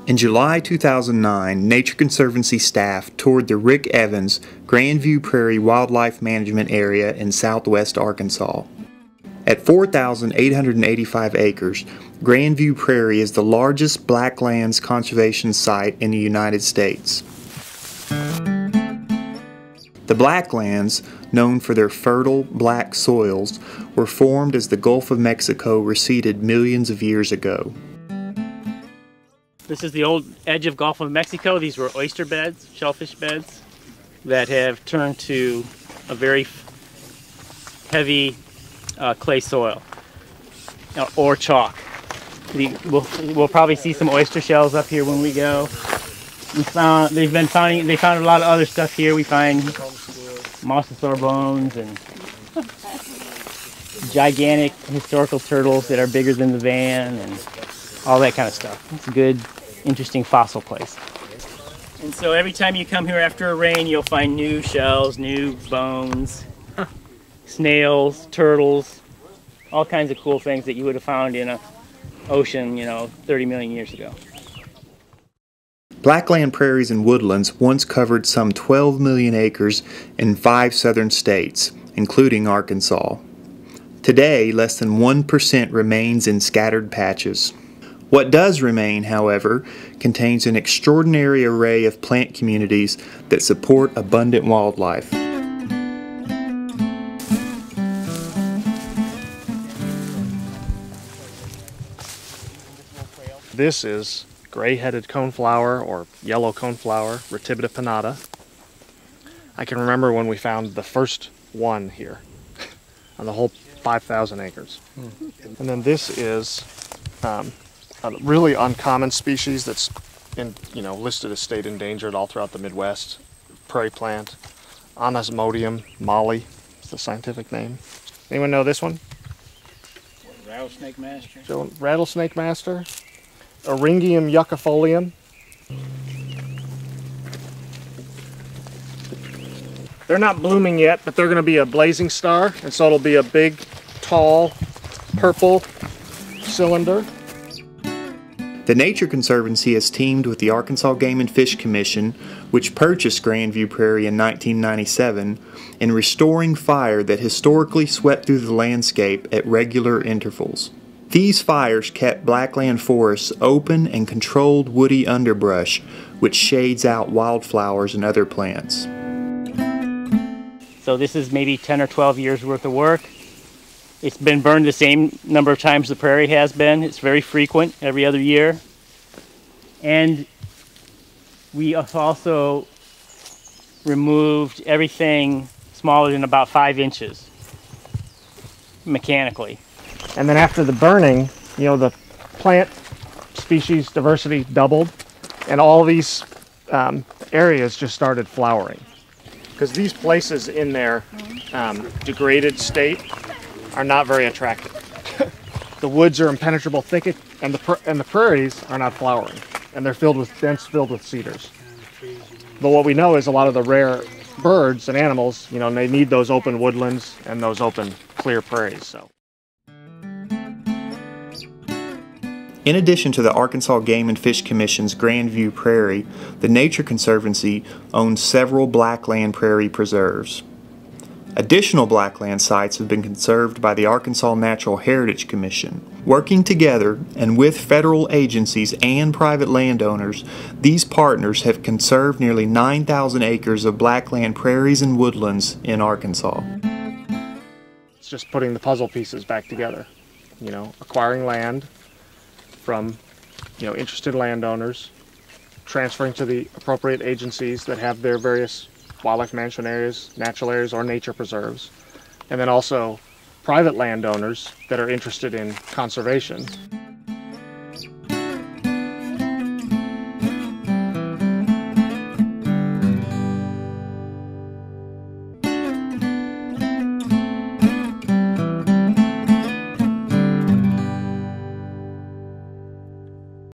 In July 2009, Nature Conservancy staff toured the Rick Evans Grandview Prairie Wildlife Management Area in southwest Arkansas. At 4,885 acres, Grandview Prairie is the largest Blacklands conservation site in the United States. The Blacklands, known for their fertile black soils, were formed as the Gulf of Mexico receded millions of years ago. This is the old edge of Gulf of Mexico. These were oyster beds, shellfish beds, that have turned to a very heavy clay soil or chalk. We'll probably see some oyster shells up here when we go. They found a lot of other stuff here. We find mosasaur bones and gigantic historical turtles that are bigger than the van and all that kind of stuff. It's a good, interesting fossil place. And so every time you come here after a rain, you'll find new shells, new bones, snails, turtles, all kinds of cool things that you would have found in an ocean, 30 million years ago. Blackland prairies and woodlands once covered some 12 million acres in 5 southern states, including Arkansas. Today, less than 1% remains in scattered patches. What does remain, however, contains an extraordinary array of plant communities that support abundant wildlife. This is gray-headed coneflower or yellow coneflower, Receded pinnata. I can remember when we found the first one here on the whole 5,000 acres. And then this is a really uncommon species that's listed as state endangered all throughout the Midwest. Prairie plant, Anosmodium molly is the scientific name. Anyone know this one? Rattlesnake master. So, rattlesnake master. Eryngium yuccifolium. They're not blooming yet, but they're going to be a blazing star, and so it'll be a big, tall, purple cylinder. The Nature Conservancy has teamed with the Arkansas Game and Fish Commission, which purchased Grandview Prairie in 1997, in restoring fire that historically swept through the landscape at regular intervals. These fires kept blackland forests open and controlled woody underbrush, which shades out wildflowers and other plants. So this is maybe 10 or 12 years worth of work. It's been burned the same number of times the prairie has been. It's very frequent, every other year. And we have also removed everything smaller than about 5 inches mechanically. And then after the burning, the plant species diversity doubled, and all these areas just started flowering. Because these places in their degraded state are not very attractive. The woods are impenetrable thicket, and the prairies are not flowering, and they're filled with cedars. But what we know is a lot of the rare birds and animals, they need those open woodlands and those open clear prairies. So. In addition to the Arkansas Game and Fish Commission's Grandview Prairie, the Nature Conservancy owns several blackland prairie preserves. Additional blackland sites have been conserved by the Arkansas Natural Heritage Commission. Working together and with federal agencies and private landowners, these partners have conserved nearly 9,000 acres of blackland prairies and woodlands in Arkansas. It's just putting the puzzle pieces back together, acquiring land from interested landowners, transferring to the appropriate agencies that have their various wildlife management areas, natural areas, or nature preserves, and then also private landowners that are interested in conservation.